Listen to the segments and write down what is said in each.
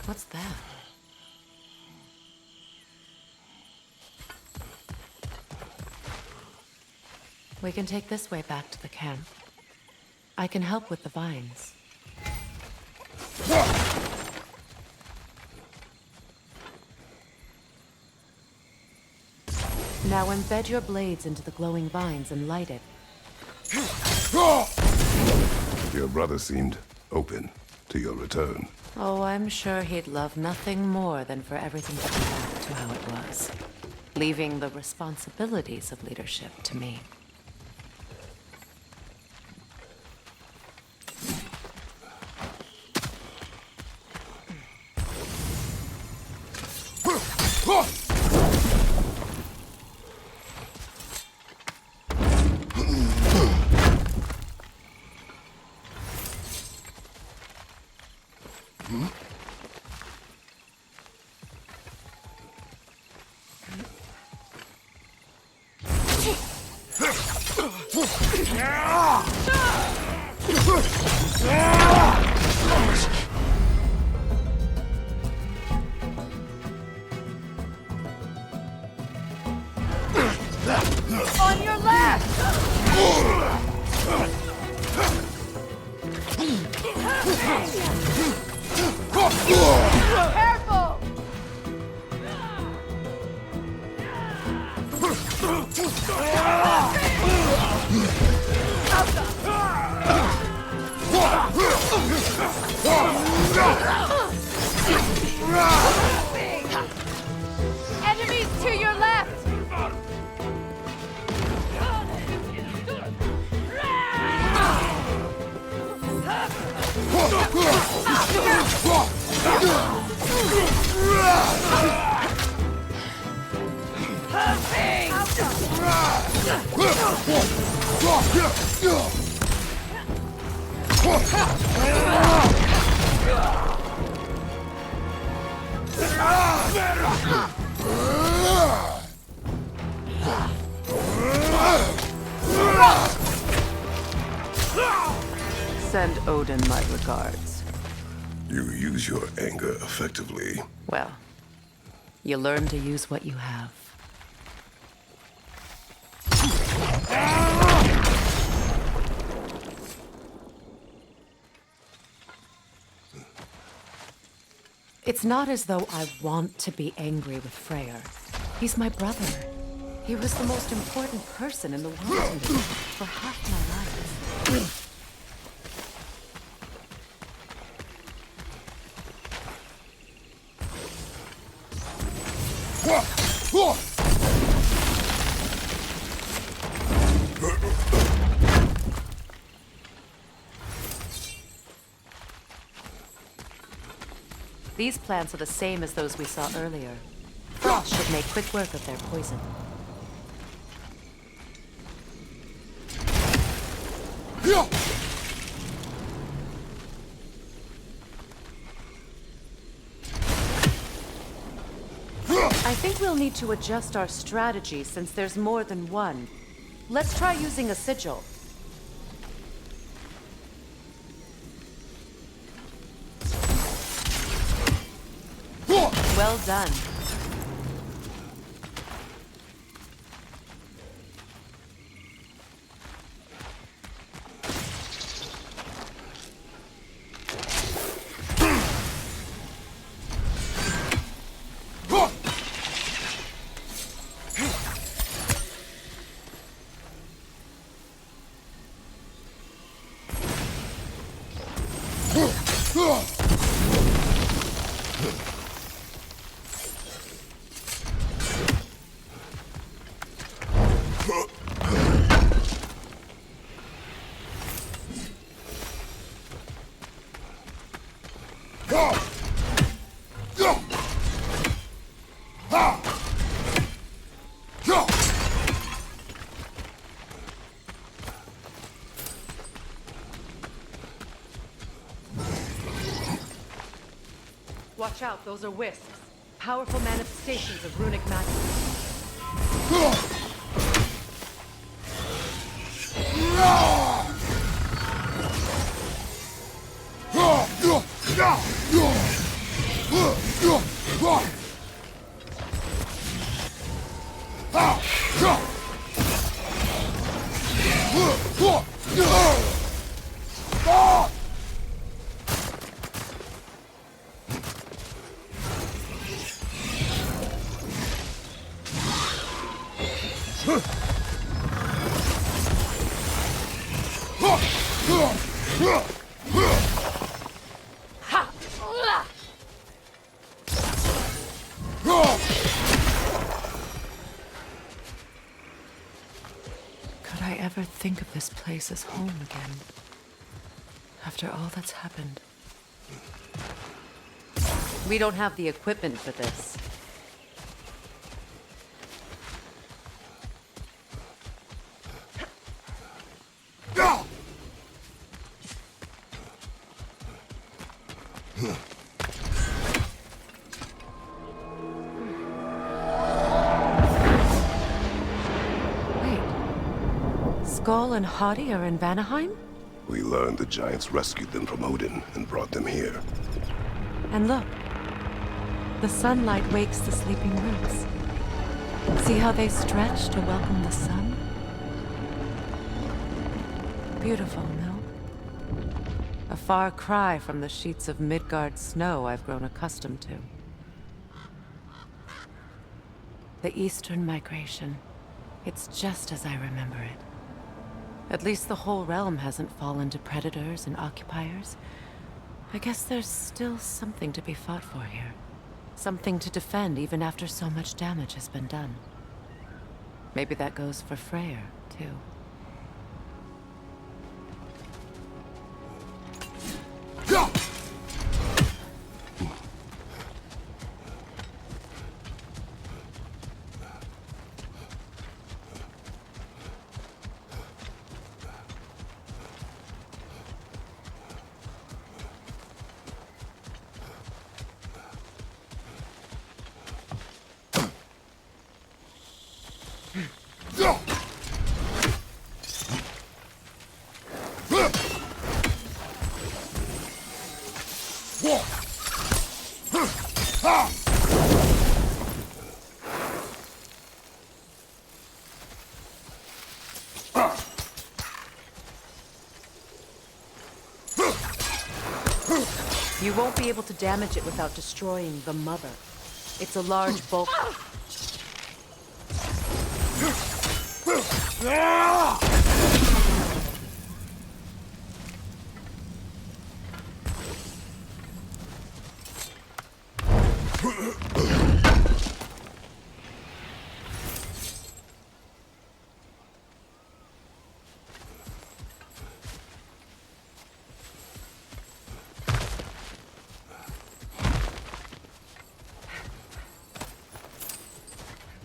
What's that? We can take this way back to the camp. I can help with the vines. Now embed your blades into the glowing vines and light it. Your brother seemed open to your return. Oh, I'm sure he'd love nothing more than for everything to go back to how it was, leaving the responsibilities of leadership to me. On your left! Careful! Enemies to your left! Send Odin my regards. You use your anger effectively. Well, you learn to use what you have. It's not as though I want to be angry with Freyr. He's my brother. He was the most important person in the world to me for half my life. These plants are the same as those we saw earlier. Frost should make quick work of their poison. I think we'll need to adjust our strategy since there's more than one. Let's try using a sigil. Well done. Watch out, those are wisps. Powerful manifestations of runic magic. Could I ever think of this place as home again? After all that's happened. We don't have the equipment for this. Skull and Hadi are in Vanaheim? We learned the giants rescued them from Odin and brought them here. And look. The sunlight wakes the sleeping roots. See how they stretch to welcome the sun? Beautiful, no? A far cry from the sheets of Midgard snow I've grown accustomed to. The Eastern Migration. It's just as I remember it. At least the whole realm hasn't fallen to predators and occupiers. I guess there's still something to be fought for here. Something to defend even after so much damage has been done. Maybe that goes for Freyr, too. You won't be able to damage it without destroying the mother. It's a large bulk.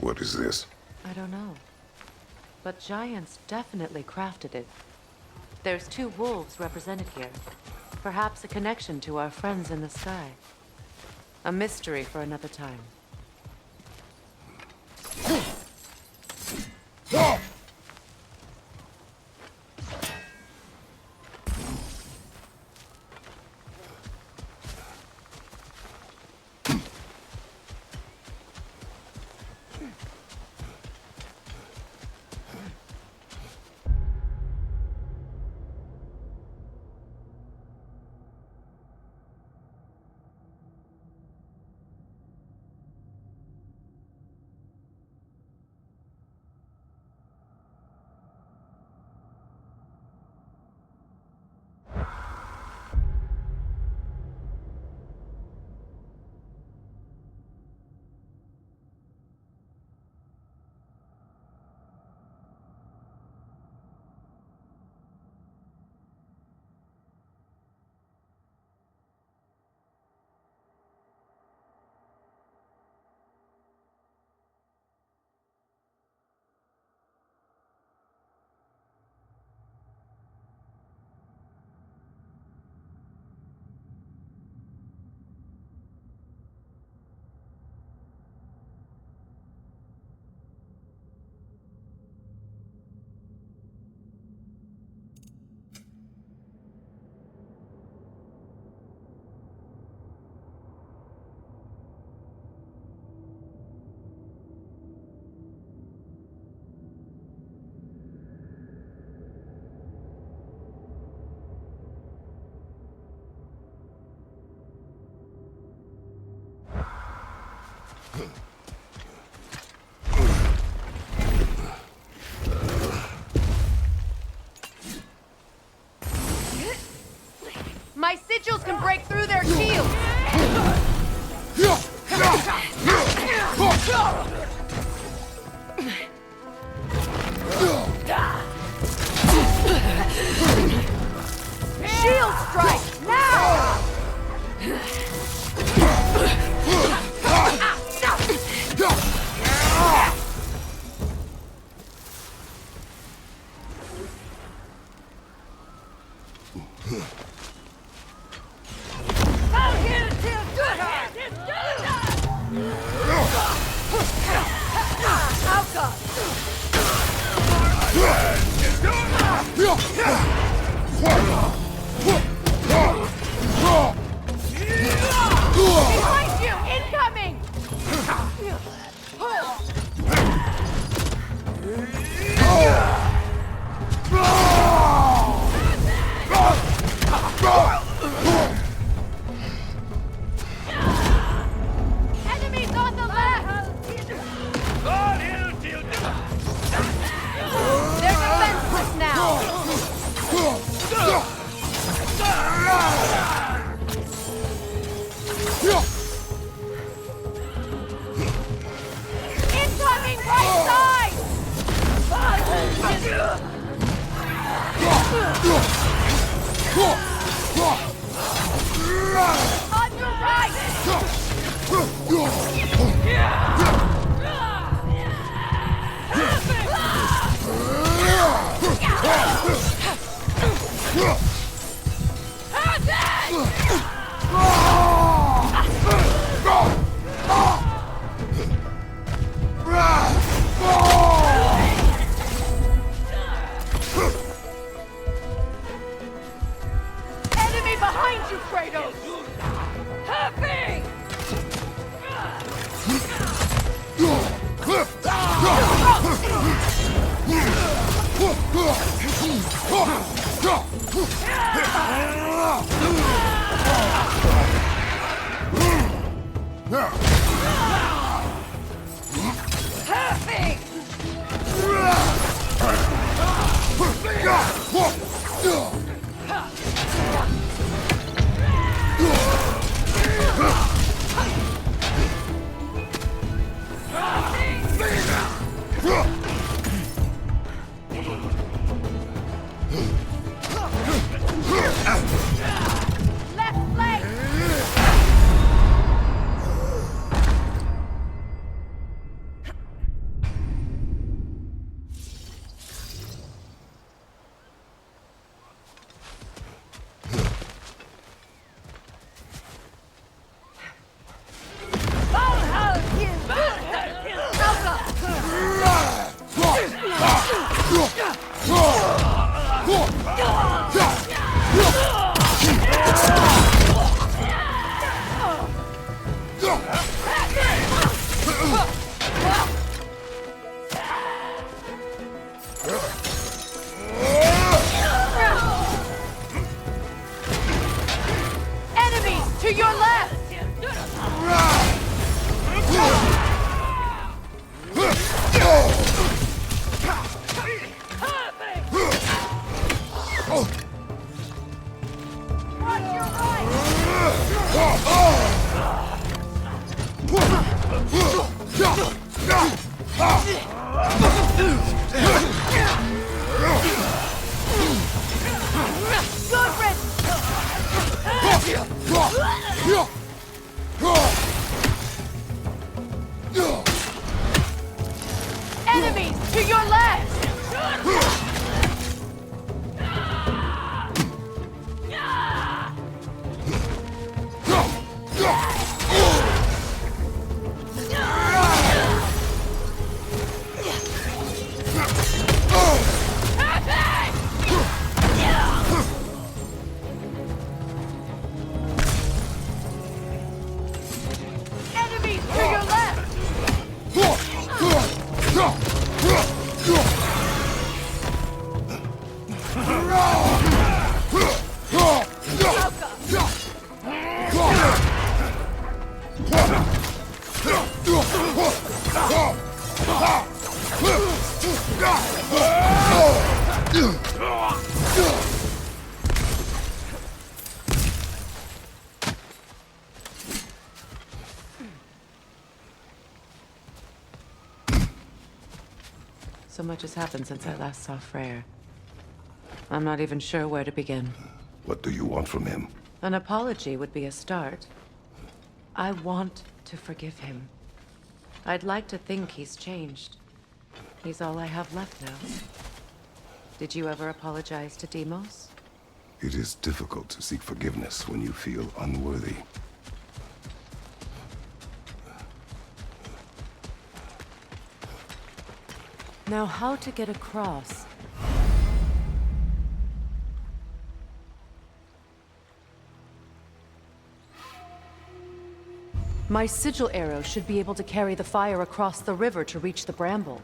What is this? I don't know. But giants definitely crafted it. There's 2 wolves represented here. Perhaps a connection to our friends in the sky. A mystery for another time. My sigils can break through their shields! Shield strike! Now! Behind you! Incoming! Enemies on the left! They're defenseless now! Incoming right side! On your right! Enemy behind you, Kratos! Happy! Happy! Left leg! Enemies to your left! On your Enemies to your left! much has happened since I last saw Freyr. I'm not even sure where to begin. What do you want from him? An apology would be a start. I want to forgive him. I'd like to think he's changed. He's all I have left now. Did you ever apologize to Demos? It is difficult to seek forgiveness when you feel unworthy. Now, how to get across? My sigil arrow should be able to carry the fire across the river to reach the bramble.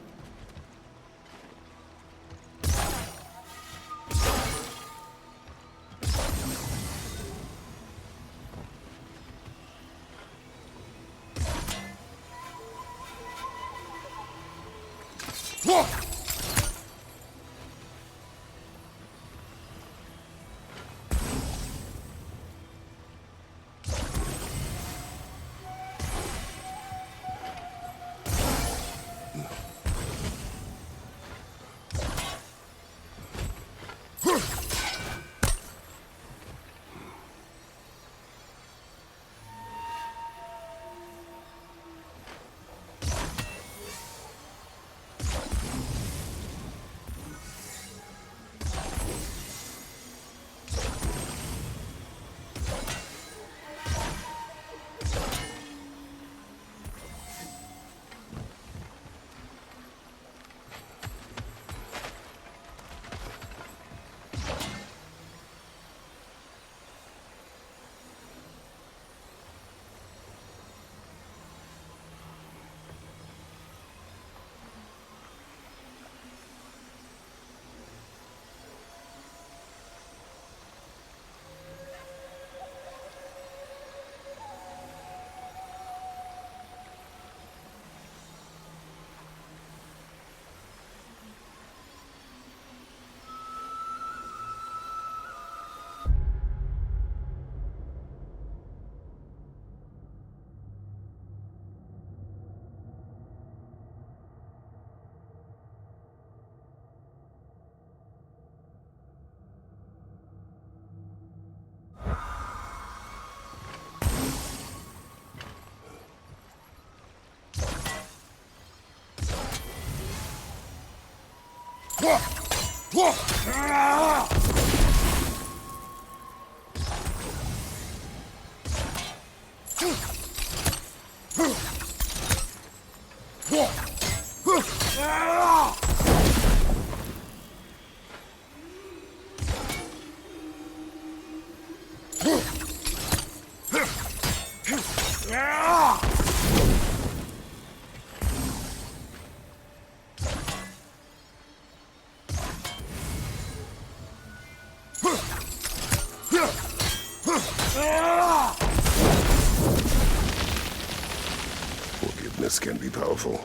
Forgiveness can be powerful,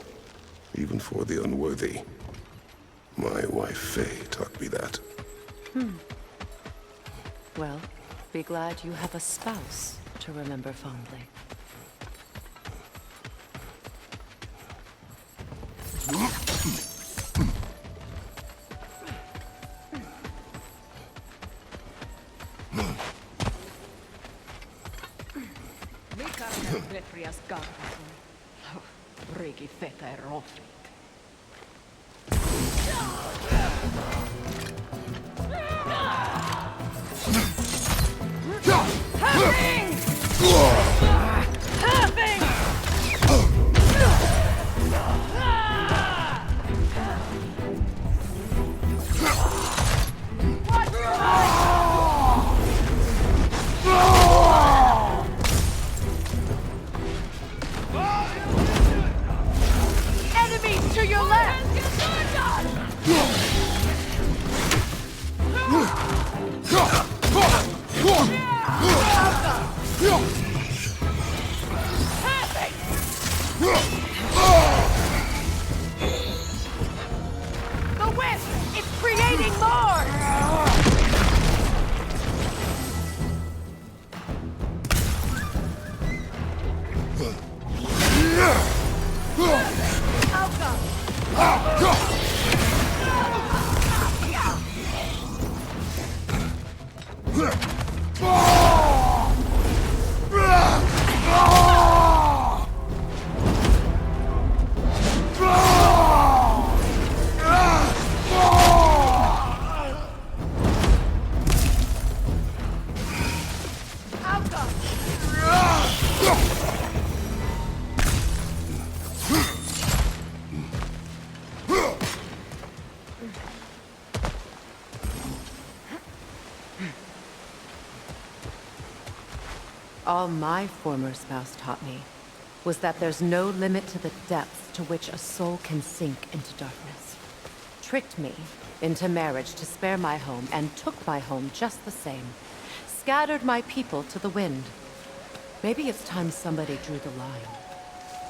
even for the unworthy. My wife Faye taught me that. Well, be glad you have a spouse to remember fondly. Enemy All my former spouse taught me was that there's no limit to the depths to which a soul can sink into darkness. Tricked me into marriage to spare my home and took my home just the same. Scattered my people to the wind. Maybe it's time somebody drew the line.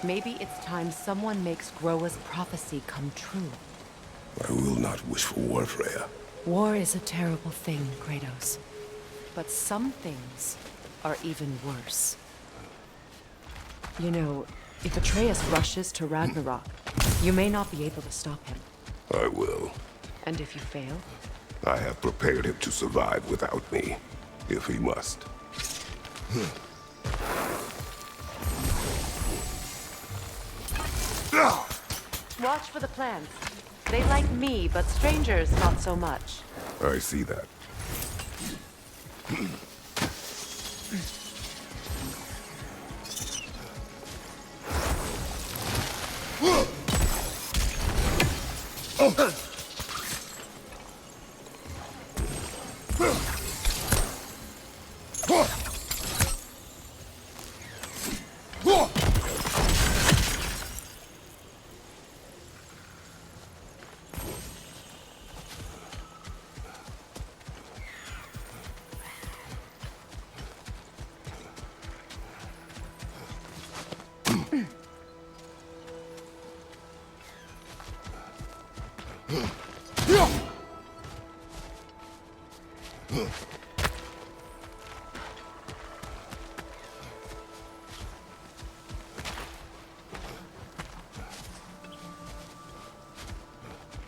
Maybe it's time someone makes Groa's prophecy come true. I will not wish for war, Freya. War is a terrible thing, Kratos. But some things are even worse. You know, if Atreus rushes to Ragnarok, you may not be able to stop him. I will. And if you fail? I have prepared him to survive without me, if he must. Watch for the plants. They like me, but strangers not so much. I see that.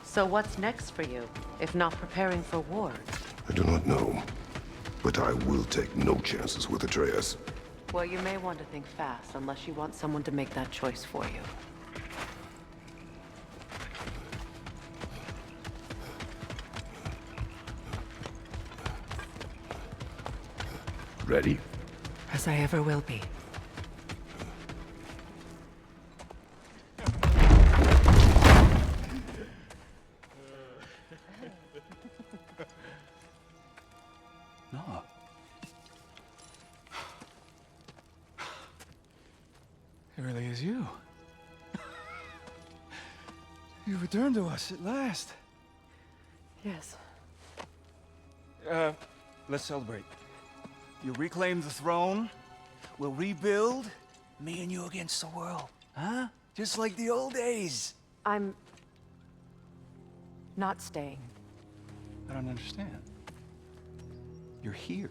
So what's next for you, if not preparing for war? I do not know, but I will take no chances with Atreus. Well, you may want to think fast, unless you want someone to make that choice for you. Ready? As I ever will be. No. It really is you. You returned to us at last. Yes. Let's celebrate. You reclaim the throne. We'll rebuild. Me and you against the world. Huh? Just like the old days. I'm not staying. I don't understand. You're here.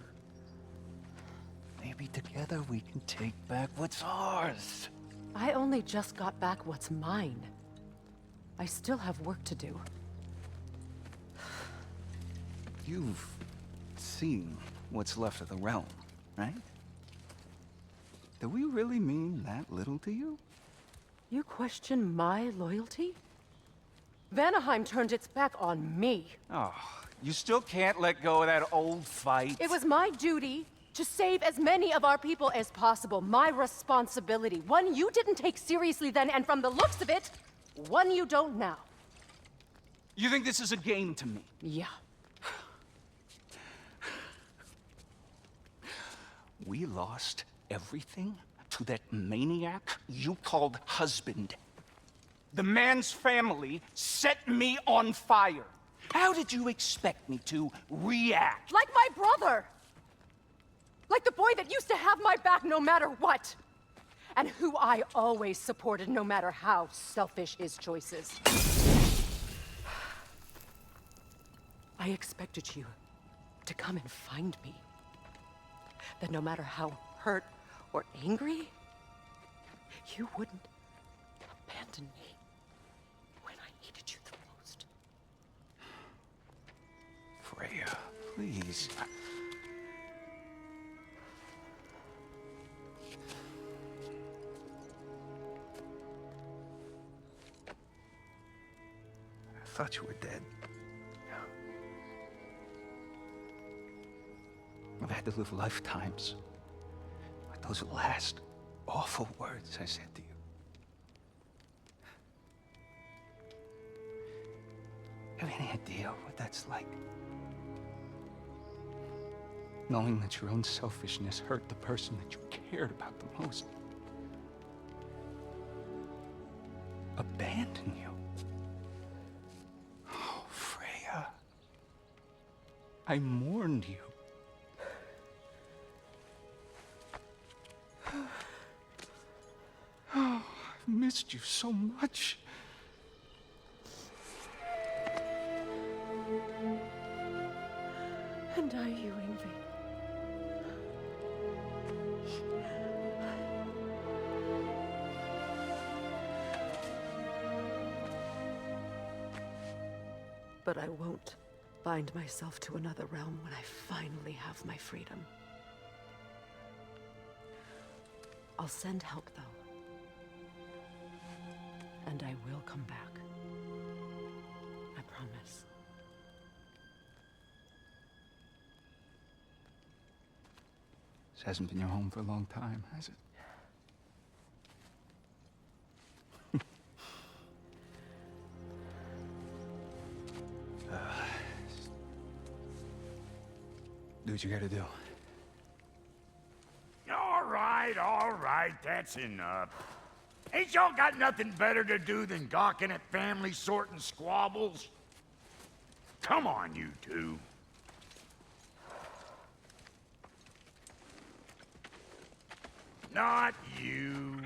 Maybe together we can take back what's ours. I only just got back what's mine. I still have work to do. You've seen what's left of the realm, right? Do we really mean that little to you? You question my loyalty? Vanaheim turned its back on me. Oh, you still can't let go of that old fight. It was my duty to save as many of our people as possible. My responsibility. One you didn't take seriously then, and from the looks of it, one you don't now. You think this is a game to me? Yeah. We lost everything to that maniac you called husband. The man's family set me on fire. How did you expect me to react? Like my brother! Like the boy that used to have my back no matter what! And who I always supported no matter how selfish his choices. I expected you to come and find me. That no matter how hurt or angry, you wouldn't abandon me when I needed you the most. Freya, please. thought you were dead. I've had to live lifetimes with those last awful words I said to you. Have any idea what that's like? Knowing that your own selfishness hurt the person that you cared about the most. Abandon you. Oh, Freya. I mourned you. Oh, I've missed you so much. And are you, Ingrid? But I won't bind myself to another realm when I finally have my freedom. I'll send help, though. And I will come back. I promise. This hasn't been your home for a long time, has it? Do what you gotta do. All right, that's enough. Ain't y'all got nothing better to do than gawking at family sorting squabbles? Come on, you two. Not you.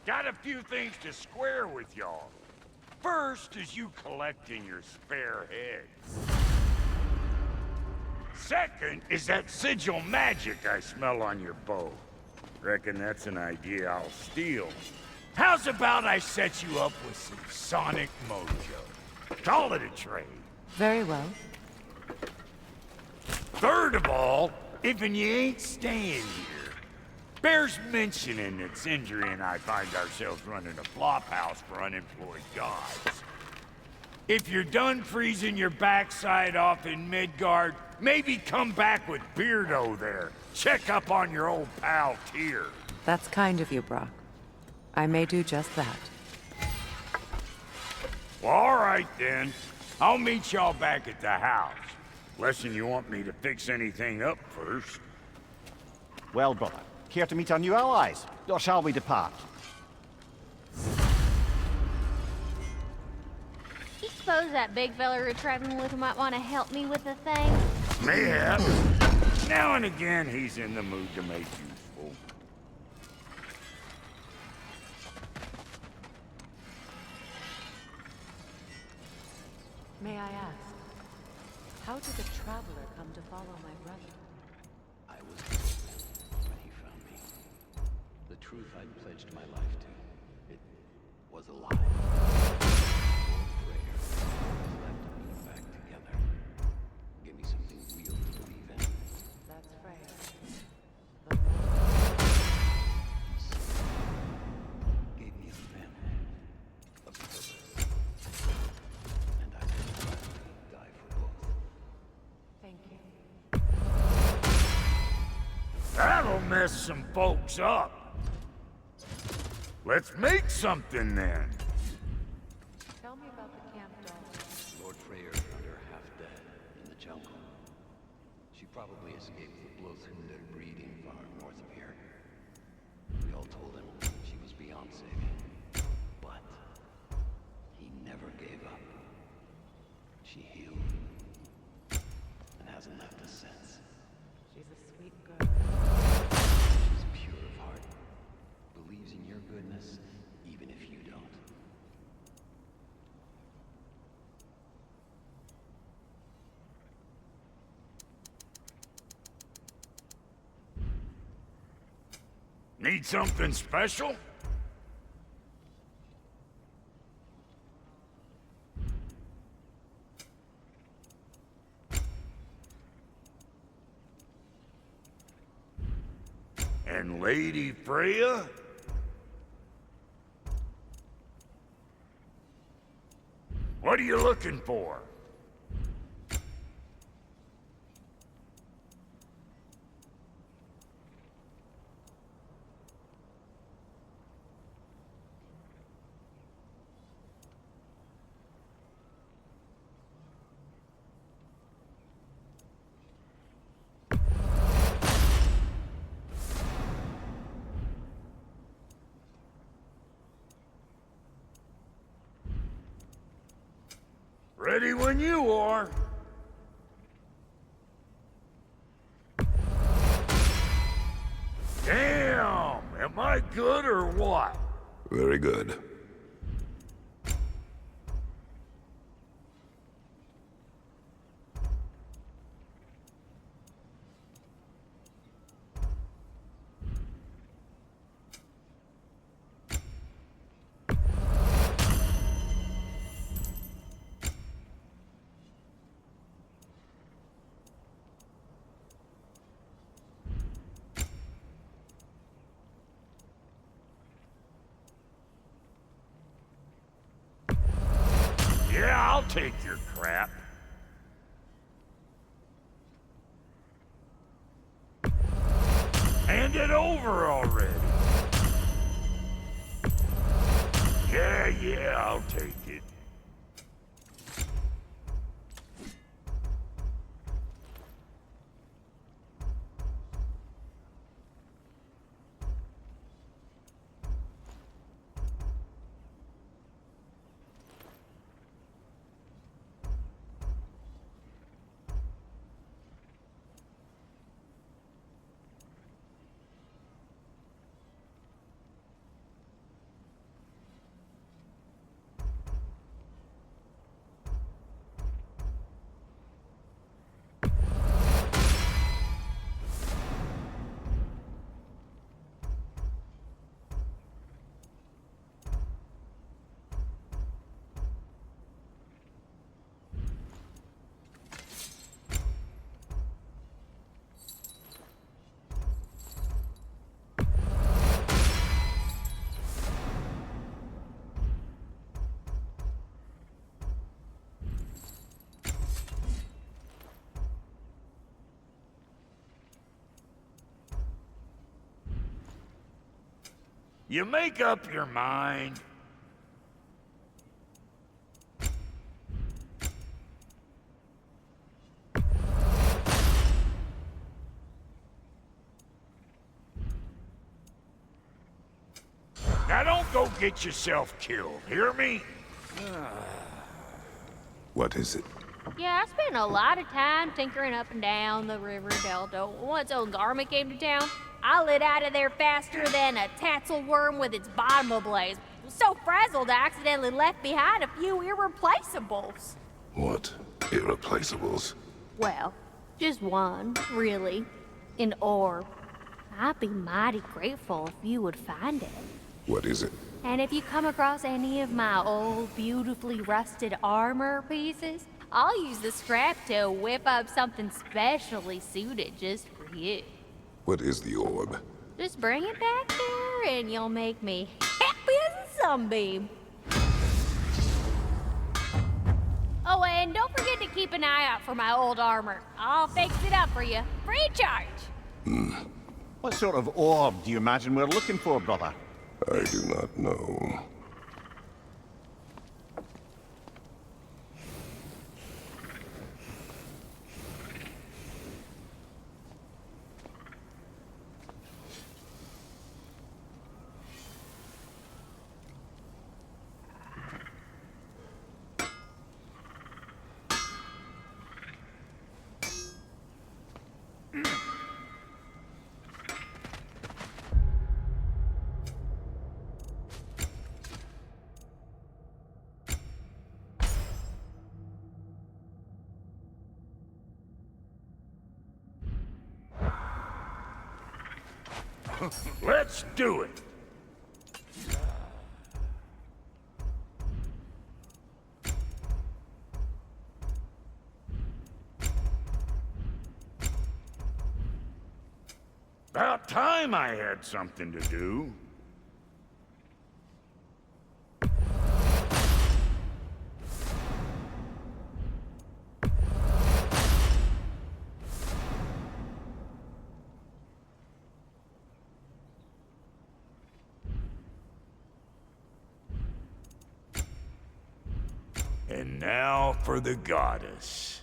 Got a few things to square with y'all. First is you collecting your spare heads. Second is that sigil magic I smell on your bow. Reckon that's an idea I'll steal. How's about I set you up with some sonic mojo? Call it a trade. Very well. Third of all, if you ain't staying here, bears mentioning that Sindri and I find ourselves running a flop house for unemployed gods. If you're done freezing your backside off in Midgard, maybe come back with Beardo there. Check up on your old pal Tyr. That's kind of you, Brock. I may do just that. Well, all right then. I'll meet y'all back at the house. Lesson you want me to fix anything up first. Well, brother, care to meet our new allies? Or shall we depart? You suppose that big fella you're traveling with might want to help me with the thing? Mayhaps. Now and again, he's in the mood to make useful. May I ask, how did the Traveler come to follow my brother? I was when he found me. The truth I'd pledged my life to, it was a lie. Prayer left me back together. Give me something real to believe in. That's Freya. Gave me a family, a purpose, and I would gladly die for both. Thank you. That'll mess some folks up. Let's make something then. Tell me about the camp dog. Lord Freyr found her half dead in the jungle. She probably escaped the Blothhunder breeding farm north of here. We all told him she was beyond saving. But he never gave up. She healed. And hasn't left us since. She's a sweet girl. She's pure of heart. Believes in your goodness, even if you don't. Need something special? And Lady Freya? What are you looking for? Ready when you are. Damn! Am I good or what? Very good. Yeah, I'll take your crap. Hand it over already. Yeah, I'll take it. You make up your mind. Now don't go get yourself killed, hear me? What is it? Yeah, I spent a lot of time tinkering up and down the river delta. Once old Garma came to town, I lit out of there faster than a tassel worm with its bottom ablaze. Was so frazzled I accidentally left behind a few irreplaceables. What? Irreplaceables? Well, just one, really. An orb. I'd be mighty grateful if you would find it. What is it? And if you come across any of my old, beautifully rusted armor pieces, I'll use the scrap to whip up something specially suited just for you. What is the orb? Just bring it back here and you'll make me happy as a sunbeam. Oh, and don't forget to keep an eye out for my old armor. I'll fix it up for you, free of charge. What sort of orb do you imagine we're looking for, brother? I do not know. Let's do it. About time I had something to do. And now for the goddess.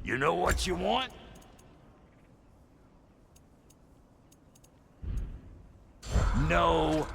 You know what you want? No.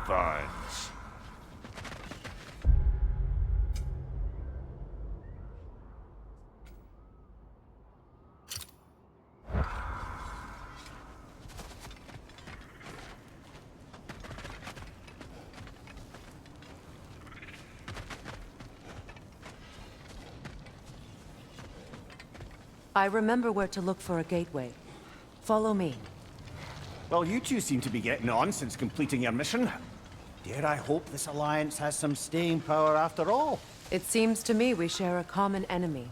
Funds. I remember where to look for a gateway. Follow me. Well, you two seem to be getting on since completing your mission. Dare I hope this alliance has some staying power after all? It seems to me we share a common enemy.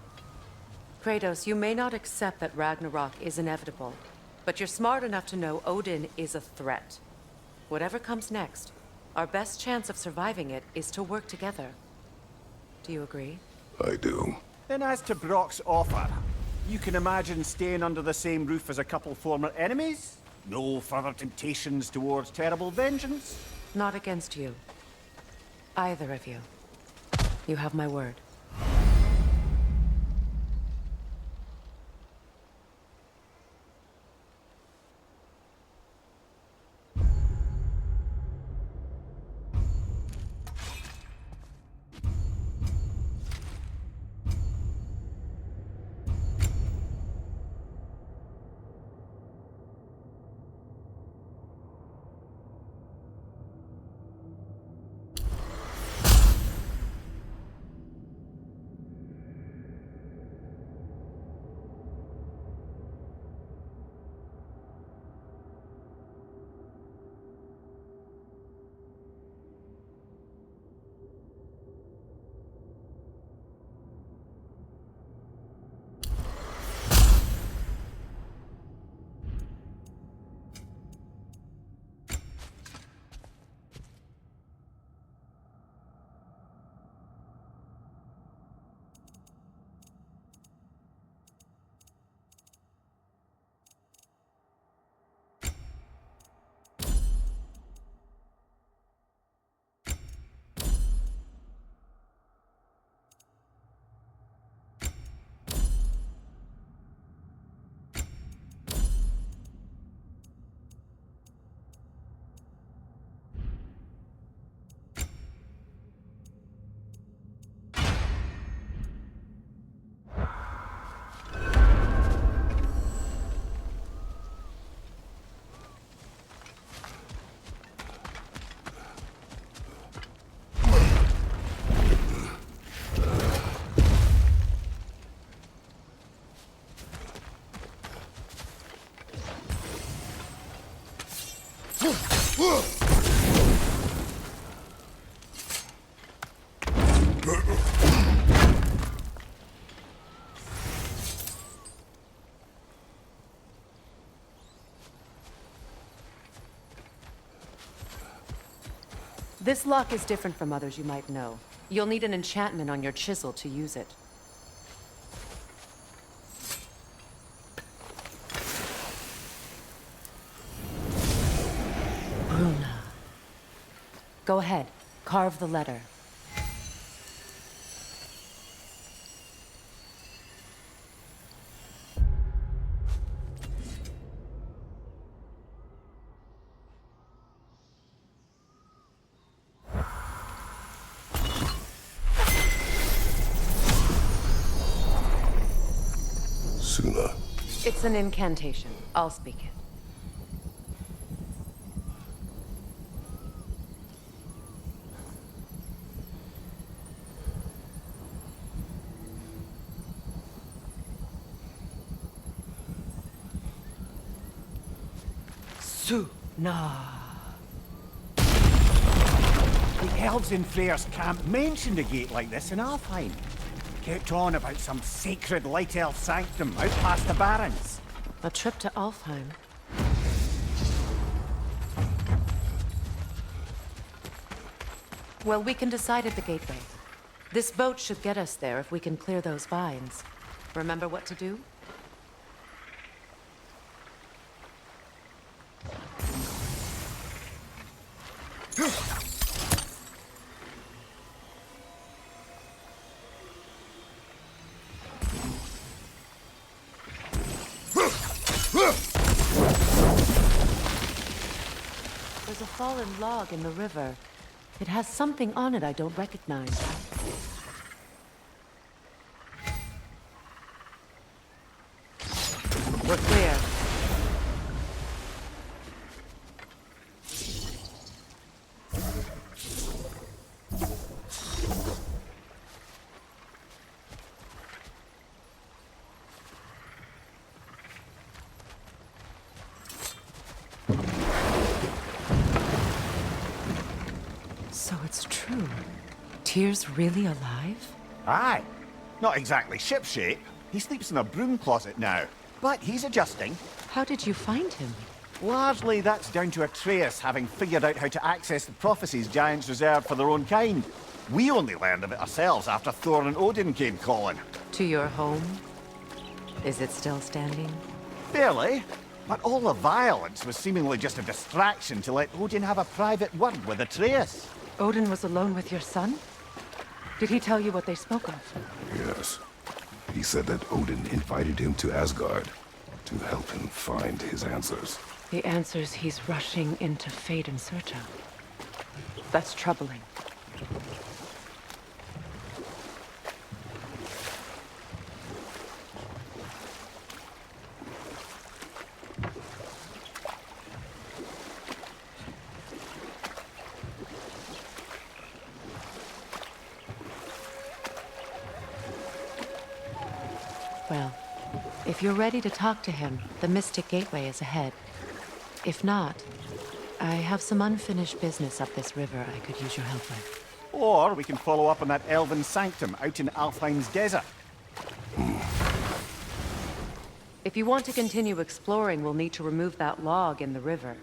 Kratos, you may not accept that Ragnarok is inevitable, but you're smart enough to know Odin is a threat. Whatever comes next, our best chance of surviving it is to work together. Do you agree? I do. Then as to Brock's offer, you can imagine staying under the same roof as a couple former enemies? No further temptations towards terrible vengeance? Not against you. Either of you. You have my word. This lock is different from others you might know. You'll need an enchantment on your chisel to use it. Bruna. Go ahead. Carve the letter. Sooner. It's an incantation. I'll speak it. Suna. The elves in Freyr's camp mentioned a gate like this in Alfheim. Kept on about some sacred light elf sanctum out past the Barrens. A trip to Alfheim. Well, we can decide at the gateway. This boat should get us there if we can clear those vines. Remember what to do? There's a fallen log in the river. It has something on it I don't recognize. We're clear. So it's true. Tyr's really alive? Aye. Not exactly shipshape. He sleeps in a broom closet now. But he's adjusting. How did you find him? Largely that's down to Atreus having figured out how to access the prophecies giants reserved for their own kind. We only learned of it ourselves after Thor and Odin came calling. To your home? Is it still standing? Barely. But all the violence was seemingly just a distraction to let Odin have a private word with Atreus. Odin was alone with your son? Did he tell you what they spoke of? Yes. He said that Odin invited him to Asgard to help him find his answers. The answers he's rushing into fate in search of. That's troubling. Well, if you're ready to talk to him, the Mystic Gateway is ahead. If not, I have some unfinished business up this river I could use your help with. Or we can follow up on that elven sanctum out in Alfheim's desert. If you want to continue exploring, we'll need to remove that log in the river.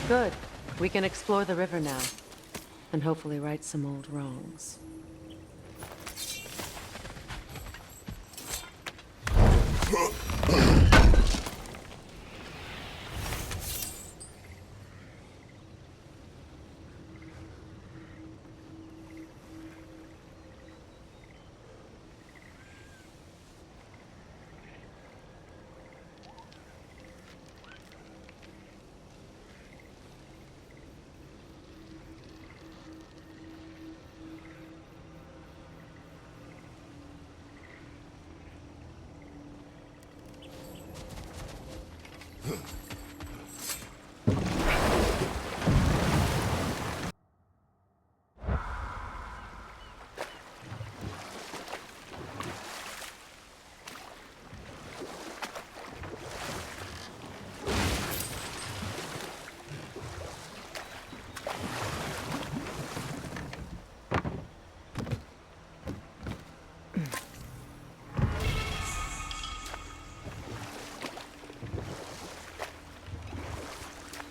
Good. We can explore the river now. And hopefully right some old wrongs.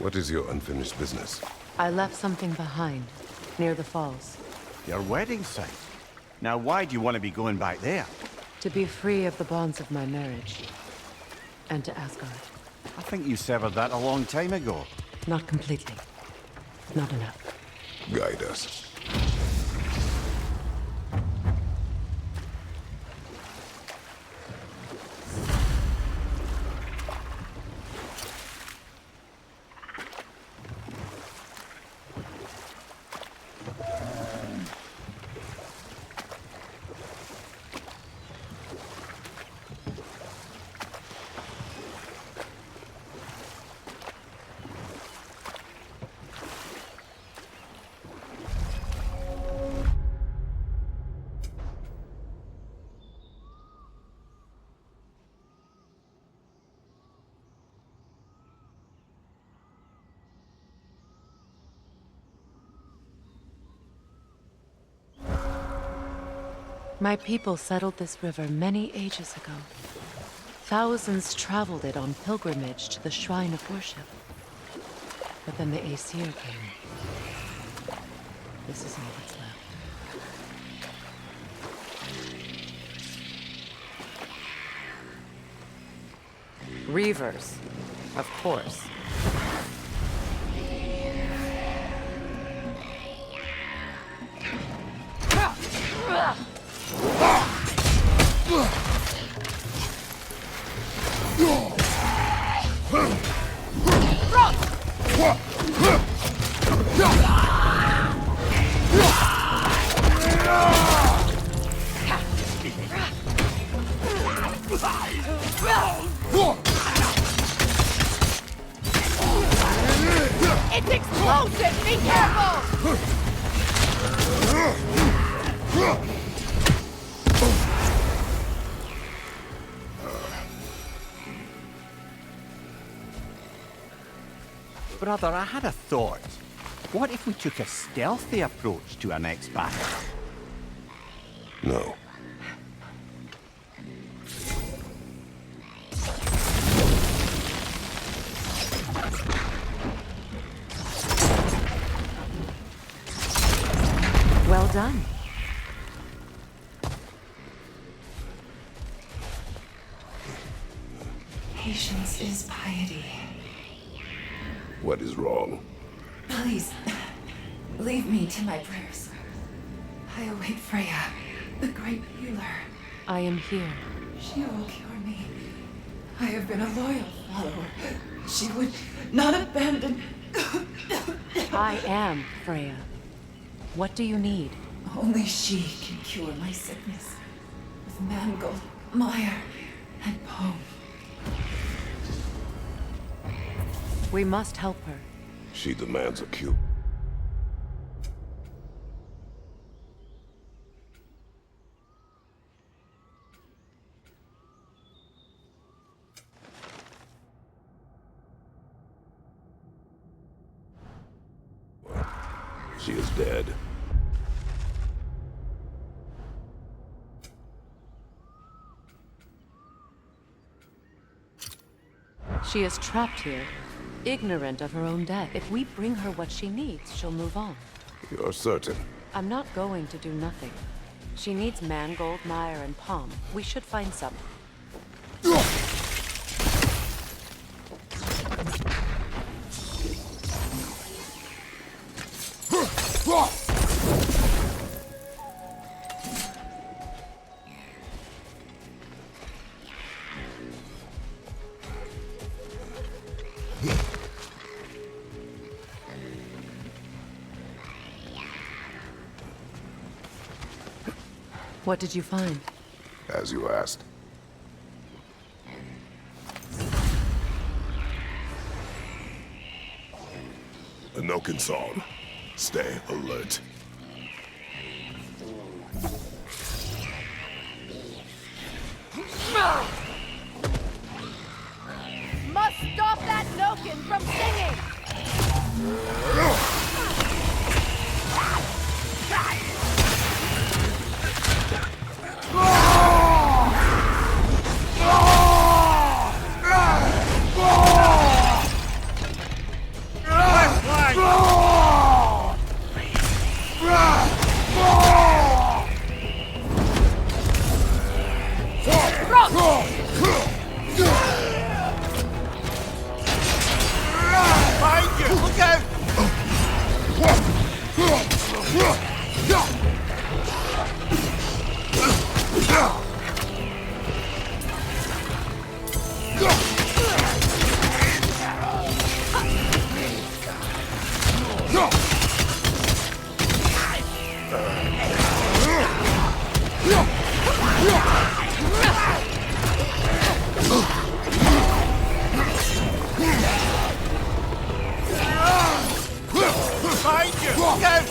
What is your unfinished business? I left something behind, near the falls. Your wedding site. Now, why do you want to be going back there? To be free of the bonds of my marriage. And to Asgard. I think you severed that a long time ago. Not completely. Not enough. Guide us. My people settled this river many ages ago. Thousands traveled it on pilgrimage to the shrine of worship. But then the Aesir came. This is all that's left. Reavers, of course. It's explosive! Be careful! Brother, I had a thought. What if we took a stealthy approach to our next battle? No. Well done. Patience is piety. What is wrong? Please, leave me to my prayers. I await Freya, the great healer. I am here. She will cure me. I have been a loyal follower. She would not abandon... I am Freya. What do you need? Only she can cure my sickness. With mangold, mire, and poem. We must help her. She demands a cue. She is dead. She is trapped here, ignorant of her own death. If we bring her what she needs, she'll move on. You're certain? I'm not going to do nothing. She needs mangold, mire, and palm. We should find some. What did you find? As you asked. Anoken song. Stay alert. Must stop that Noken from singing! Behind you! Look out!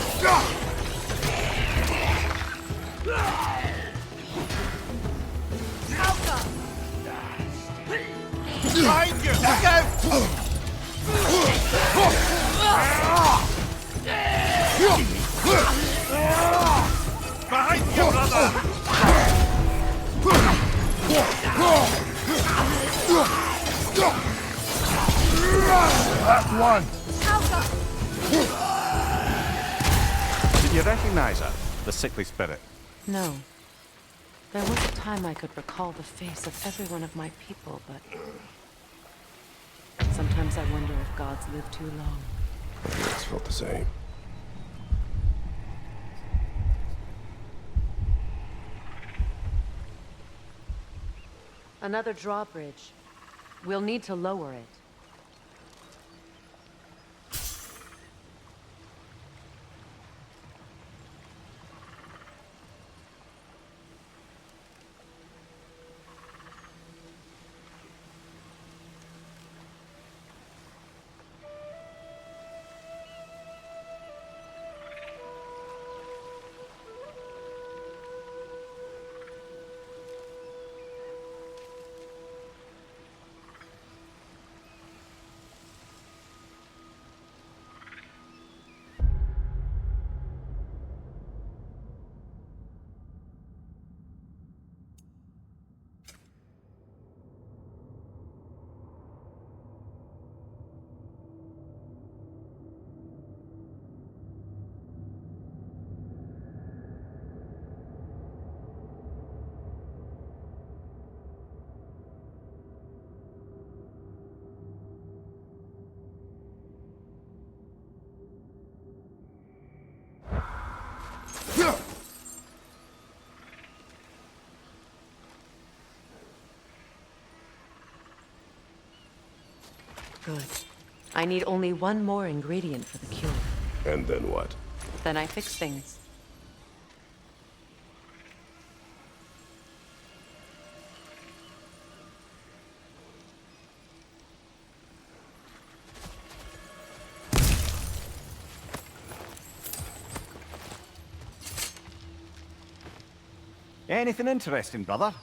Behind you! Look out! Behind you! Look out! Behind you, brother! Last one! Did you recognize her? The sickly spirit? No. There was a time I could recall the face of every one of my people, but... sometimes I wonder if gods live too long. I always felt the same. Another drawbridge. We'll need to lower it. Good. I need only one more ingredient for the cure. And then what? Then I fix things. Anything interesting, brother?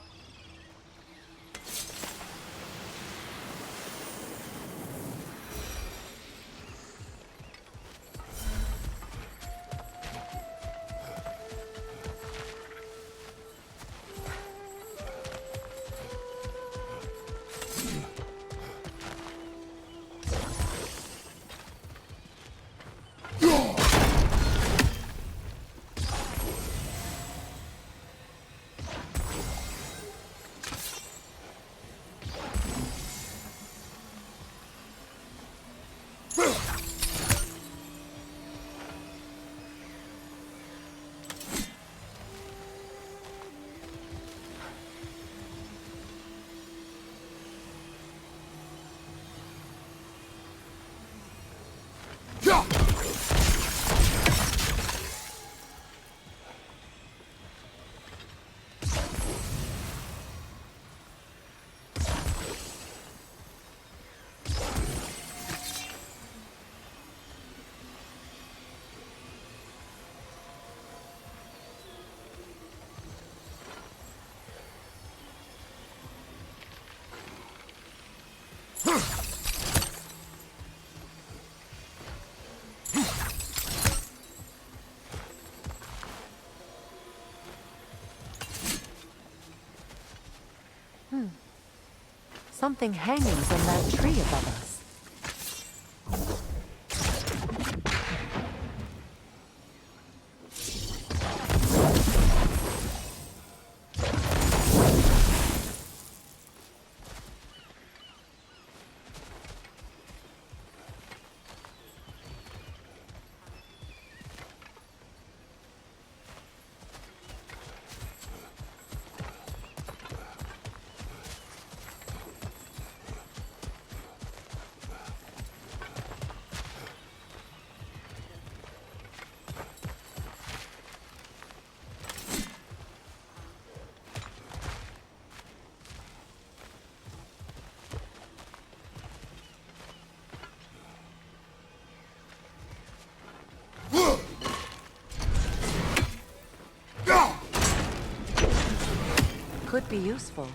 Something hangs on that tree above us. could be useful.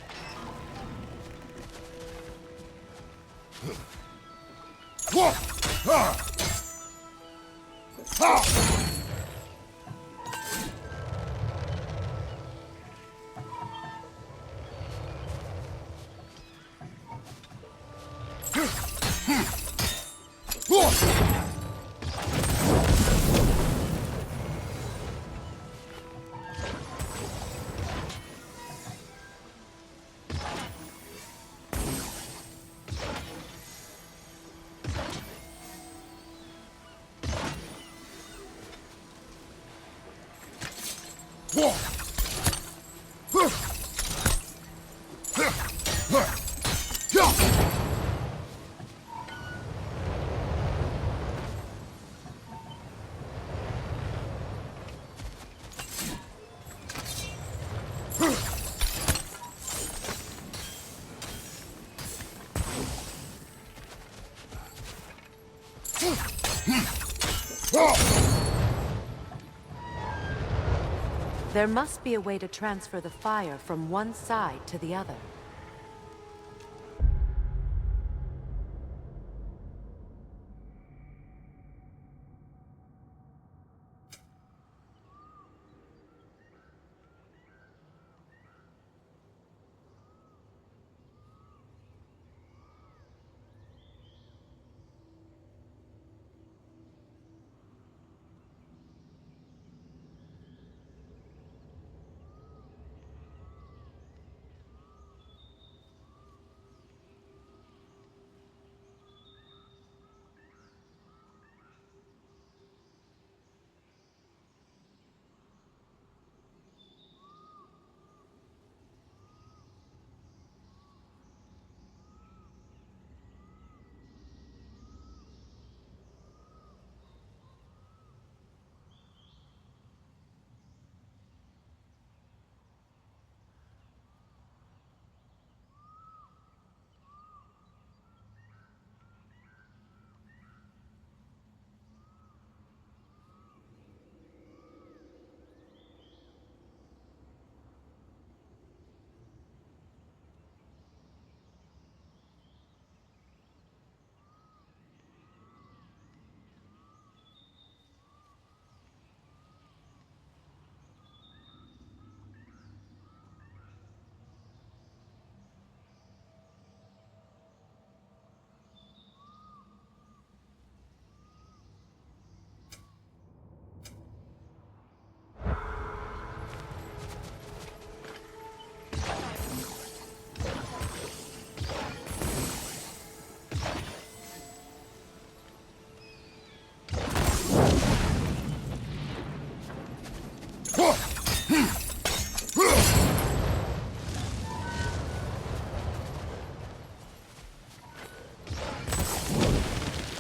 There must be a way to transfer the fire from one side to the other.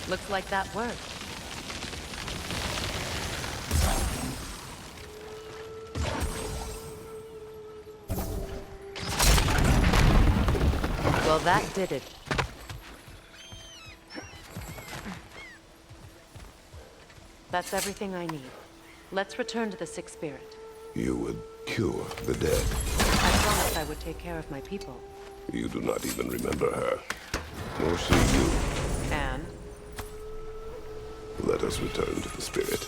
Looks like that worked. Well, that did it. That's everything I need. Let's return to the Sixth Spirit. You would cure the dead. I promised I would take care of my people. You do not even remember her. Nor she you. And? Let us return to the Spirit.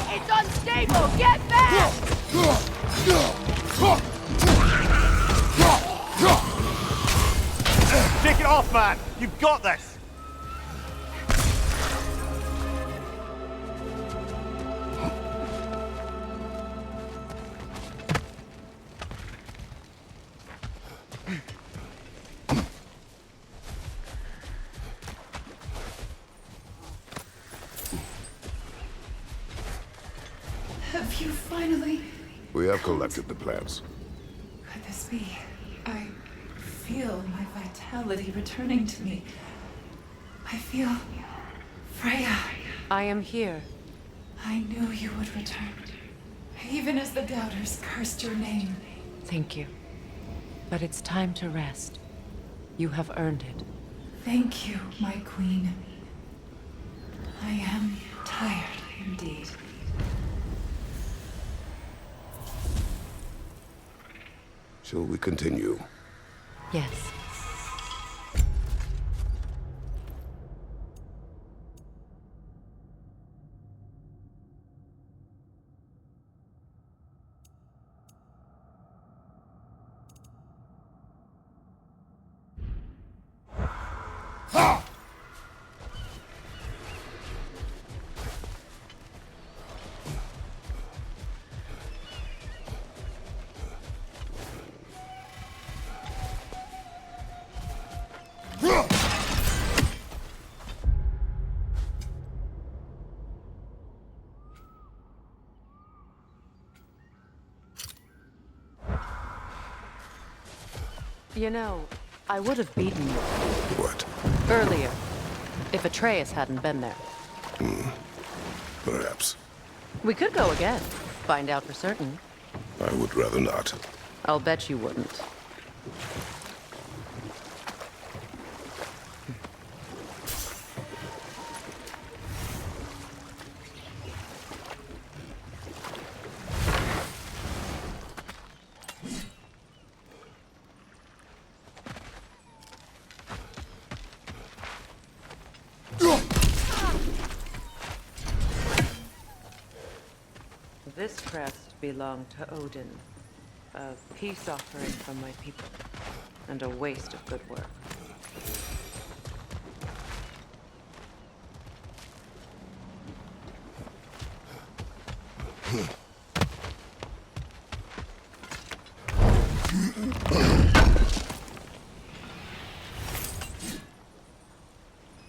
It's unstable! Get back! Shake it off, man! You've got this! Have you finally... We have collected the plans. Could this be? I feel my vitality returning to me. I feel... Freya. I am here. I knew you would return. Even as the doubters cursed your name. Thank you. But it's time to rest. You have earned it. Thank you, my queen. I am tired indeed. Shall we continue? Yes. You know, I would have beaten you What? earlier, if Atreus hadn't been there. Perhaps. We could go again, find out for certain. I would rather not. I'll bet you wouldn't. This crest belonged to Odin, a peace offering from my people, and a waste of good work.